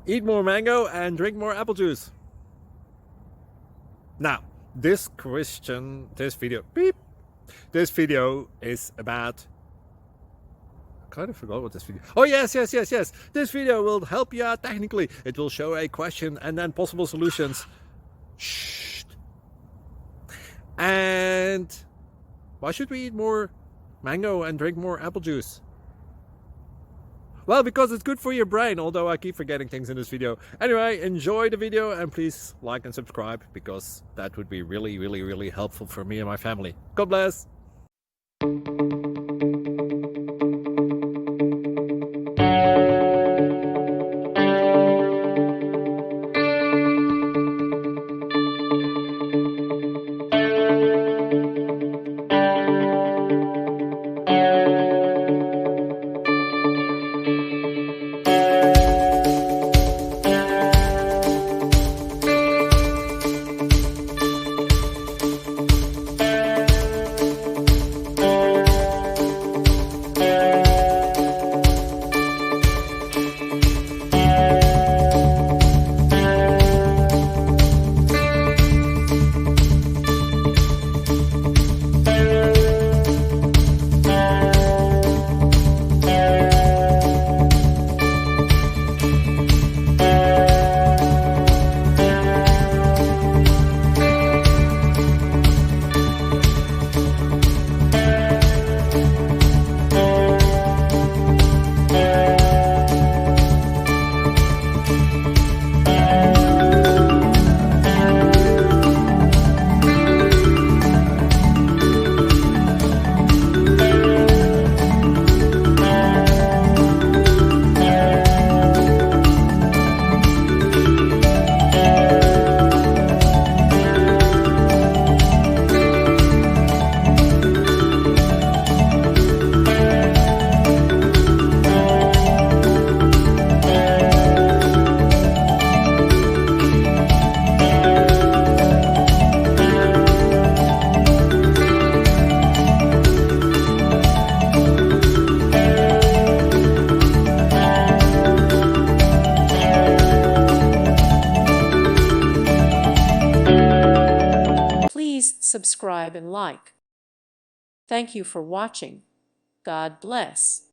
eat more mango and drink more apple juice. Now, this video is about, I kind of forgot what this video. Oh yes. This video will help you out technically. It will show a question and then possible solutions. Shh. And why should we eat more mango and drink more apple juice? Well, because it's good for your brain, although I keep forgetting things in this video. Anyway, enjoy the video and please like and subscribe, because that would be really helpful for me and my family. God bless. Subscribe and like. Thank you for watching. God bless.